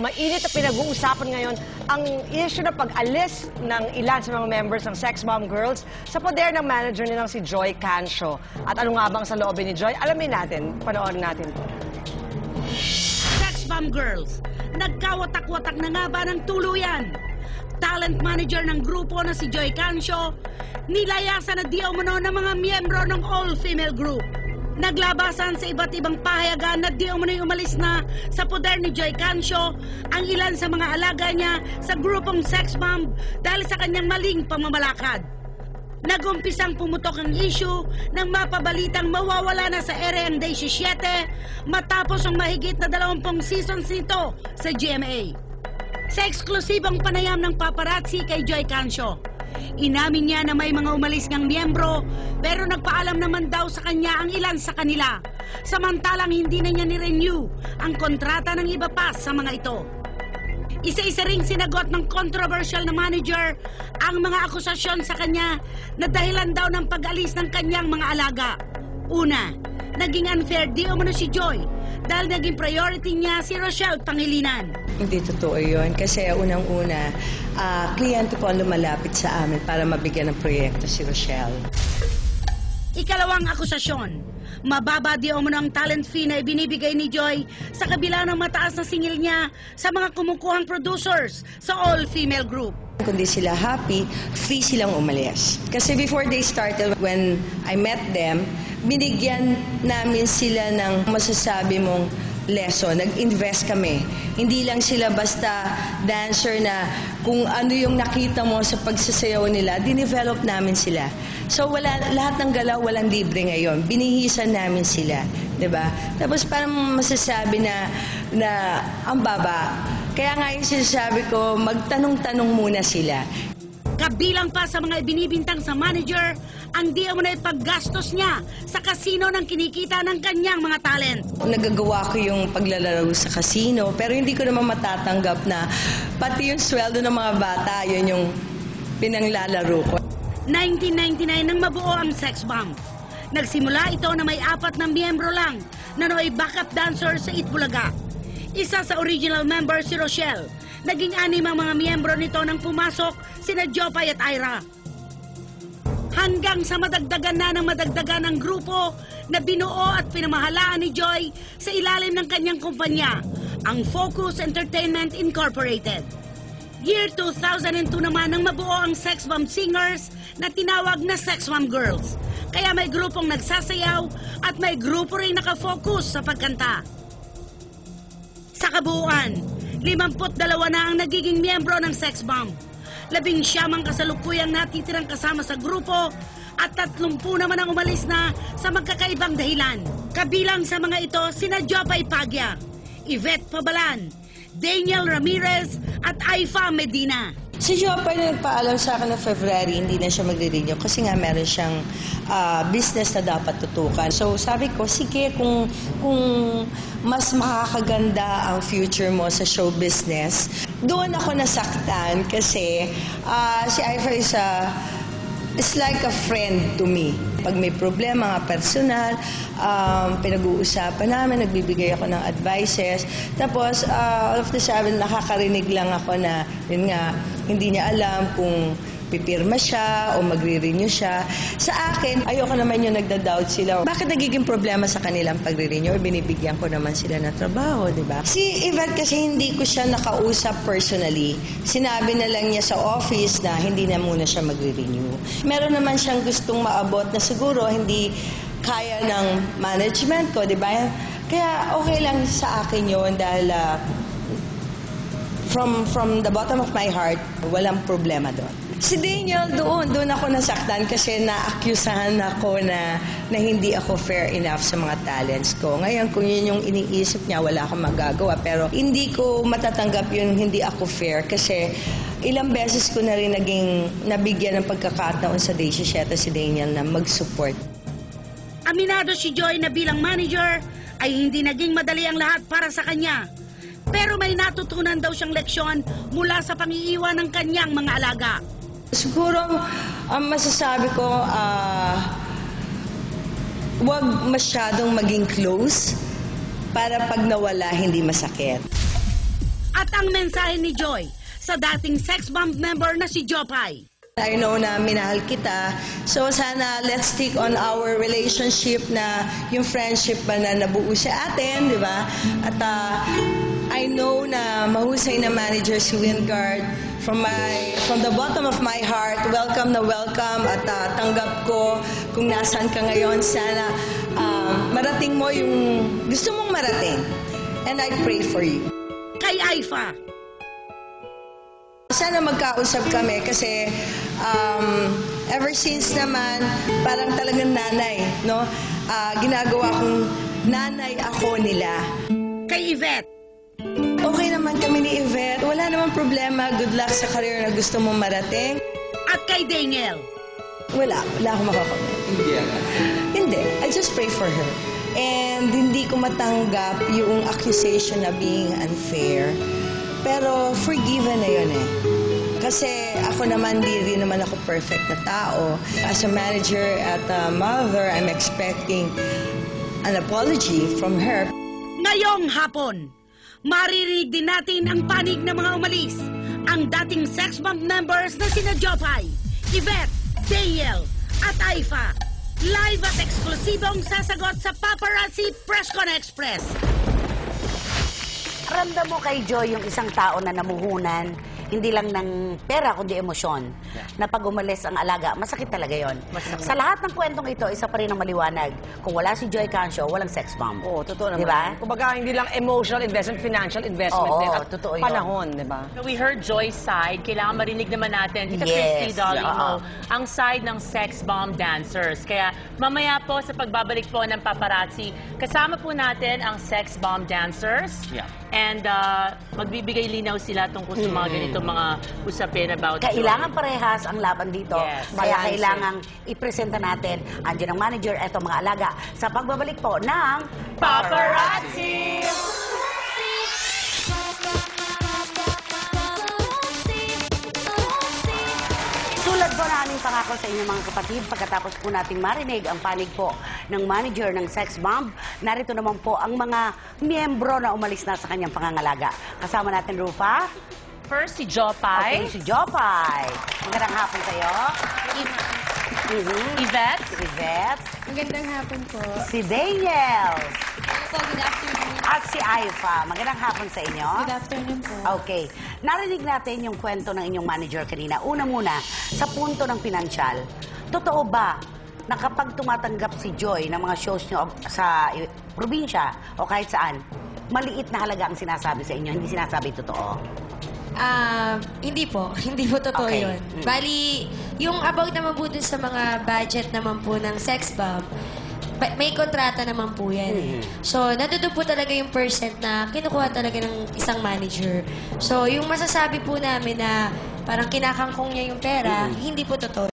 Mainit na pinag-uusapan ngayon ang issue na pag-alis ng ilan sa mga members ng Sex Bomb Girls sa poder ng manager nilang si Joy Cancio. At ano nga bang sa loobin ni Joy? Alamin natin, panoorin natin po. Sex Bomb Girls, nagkawatak-watak na nga ba ng tuluyan? Talent manager ng grupo na si Joy Cancio, nilayasan na di umano ng mga miyembro ng all-female group. Naglabasan sa iba't ibang pahayagan na di umano'y umalis na sa poder ni Joy Cancio ang ilan sa mga alaga niya sa grupong Sex Bomb dahil sa kanyang maling pamamalakad. Nagumpisang pumutok ang issue nang mapabalitang mawawala na sa ere ang Day 17 matapos ang mahigit na 20 seasons nito sa GMA. Sa eksklusibong panayam ng paparazzi kay Joy Cancio, inamin niya na may mga umalis ngang miyembro pero nagpaalam naman daw sa kanya ang ilan sa kanila. Samantalang hindi na niya ni-renew ang kontrata ng iba pa sa mga ito. Isa-isa ring sinagot ng controversial na manager ang mga akusasyon sa kanya na dahilan daw ng pag-alis ng kanyang mga alaga. Una, naging unfair di umano si Joy dahil naging priority niya si Rochelle Pangilinan. Hindi totoo yun kasi unang-una, kliyente po ang lumalapit sa amin para mabigyan ng proyekto si Rochelle. Ikalawang akusasyon, mababa di umano ang talent fee na ibinibigay ni Joy sa kabila ng mataas na singil niya sa mga kumukuhang producers sa all-female group. Kung di sila happy, free silang umalis. Kasi before they started, when I met them, binigyan namin sila ng masasabi mong lesson. Nag-invest kami. Hindi lang sila basta dancer na kung ano yung nakita mo sa pagsasayaw nila, dinevelop namin sila. So lahat ng galaw walang libre ngayon. Binihisan namin sila. 'Di ba? Tapos parang masasabi na ang baba. Kaya nga yung sinasabi ko, magtanong-tanong muna sila. Kabilang pa sa mga ibinibintang sa manager, ang di umano'y paggastos niya sa kasino ng kinikita ng kanyang mga talent. Nagagawa ko yung paglalaro sa kasino, pero hindi ko naman matatanggap na pati yung sweldo ng mga bata, yun yung pinanglalaro ko. 1999 nang mabuo ang Sex Bomb. Nagsimula ito na may 4 na miyembro lang na nooy backup dancer sa Itbulaga. Isa sa original member si Rochelle. Naging 6 ang mga miyembro nito nang pumasok sina Jopay at Ira. Hanggang sa madagdagan na ng madagdagan ang grupo na binuo at pinamahalaan ni Joy sa ilalim ng kanyang kumpanya, ang Focus Entertainment Incorporated. Year 2002 naman nang mabuo ang Sex Bomb Singers na tinawag na Sex Bomb Girls. Kaya may grupong nagsasayaw at may grupo rin nakafocus sa pagkanta. Sa kabuuan, 52 na ang nagiging miyembro ng Sex Bomb. 19 ang kasalukuyang natitirang kasama sa grupo at 30 naman ang umalis na sa magkakaibang dahilan. Kabilang sa mga ito sina Jopay Pagya, Yvette Pabalan, Daniel Ramirez at Aifa Medina. Si Jopay na nagpaalam sa akin ng February, hindi na siya magre-renew kasi nga meron siyang business na dapat tutukan. So sabi ko, sige, kung mas makakaganda ang future mo sa show business, doon ako nasaktan kasi si Aifa is like a friend to me. Pag may problema nga personal, pinag-uusapan namin, nagbibigay ako ng advices. Tapos, all of the sudden, nakakarinig lang ako na, yun nga, hindi niya alam kung pipirma siya o magre-renew siya. Sa akin, ayoko naman yung nagda-doubt sila. Bakit nagiging problema sa kanilang pagre-renew? Binibigyan ko naman sila ng trabaho, di ba? Si Yvette kasi hindi ko siya nakausap personally. Sinabi na lang niya sa office na hindi na muna siya magre-renew. Meron naman siyang gustong maabot na siguro hindi kaya ng management ko, di ba? Kaya okay lang sa akin yun dahil from the bottom of my heart, walang problema doon. Si Daniel, doon ako nasaktan kasi na-accusahan ako na hindi ako fair enough sa mga talents ko. Ngayon, kung yun yung iniisip niya, wala akong magagawa. Pero hindi ko matatanggap yun hindi ako fair kasi ilang beses ko na rin nabigyan ng pagkakataon sa Day 17 si Daniel na mag-support. Aminado si Joy na bilang manager ay hindi naging madali ang lahat para sa kanya. Pero may natutunan daw siyang leksyon mula sa pangiiwan ng kanyang mga alaga. Siguro, ang masasabi ko, huwag masyadong maging close para pag nawala, hindi masakit. At ang mensahe ni Joy sa dating sex bomb member na si Jopay. I know na minahal kita. So sana let's stick on our relationship na yung friendship ba na nabuo sa atin, di ba? At I know na mahusay na manager si Wingard. From the bottom of my heart, welcome na welcome at tanggap ko kung nasaan ka ngayon. Sana marating mo yung gusto mong marating. And I pray for you. Kay Aifa, Sana magkausap kami kasi ever since naman, parang talagang nanay, no? Ginagawa kong nanay ako nila. kay Yvette, Okay naman kami ni Yvette. Wala namang problema. Good luck sa career na gusto mong marating. at kay Daniel. Wala akong makakomment. Hindi. I just pray for her. And hindi ko matanggap yung accusation na being unfair. Pero forgiven na yun eh. Kasi ako naman, di rin naman ako perfect na tao. As a manager at a mother, I'm expecting an apology from her. Ngayong hapon, maririnig din natin ang panig ng mga umalis. Ang dating sex bomb members na sina Jopay, Yvette, Daniel, at Aifa. Live at eksklusibong sasagot sa Paparazzi Presscon Express. Ramdam mo kay Joy yung isang tao na namuhunan, hindi lang ng pera, kundi emosyon. Na pag umalis ang alaga, masakit talaga yon. Sa lahat ng kwentong ito, isa pa rin ang maliwanag. Kung wala si Joy Cancio, walang sex bomb. Oo, totoo naman. Diba? Kumbaga, hindi lang emotional investment, financial investment Oo, din. At totoo yun. panahon, di ba? So we heard Joy's side. Kailangan marinig naman natin, Tita Yes, Christy, darling oo. mo, ang side ng sex bomb dancers. Kaya mamaya po sa pagbabalik po ng paparazzi, kasama po natin ang sex bomb dancers. Yeah. And magbibigay linaw sila tungkol sa mga ganitong mga usapin about Kailangan parehas ang laban dito. Yes. Kaya Balance. kailangan ipresenta natin, andyan ang manager, eto mga alaga, sa pagbabalik po ng Paparazzi! Tulad po na aming pangako sa inyo mga kapatid, pagkatapos po nating marinig ang panig po ng manager ng sex bomb, narito naman po ang mga miyembro na umalis na sa kanyang pangangalaga. Kasama natin, Rufa. First, si Jopay. Okay, si Jopay. Magandang hapon sa'yo. Yvette. Si Yvette. Magandang hapon po. Si Daniel. Po, good afternoon. At si Aifa. Magandang hapon sa inyo. Good afternoon po. Okay. Narinig natin yung kwento ng inyong manager kanina. Una muna, sa punto ng pinansyal, totoo ba na kapag tumatanggap si Joy ng mga shows nyo sa probinsya o kahit saan, maliit na halaga ang sinasabi sa inyo, hindi sinasabi totoo? Hindi po. Hindi po totoo Okay. yun. Bali, yung about naman po dun sa mga budget naman po ng sex bomb, may kontrata naman po yan eh. So, nandun po talaga yung percent na kinukuha talaga ng isang manager. So, yung masasabi po namin na parang kinakangkong niya yung pera, hindi po totoo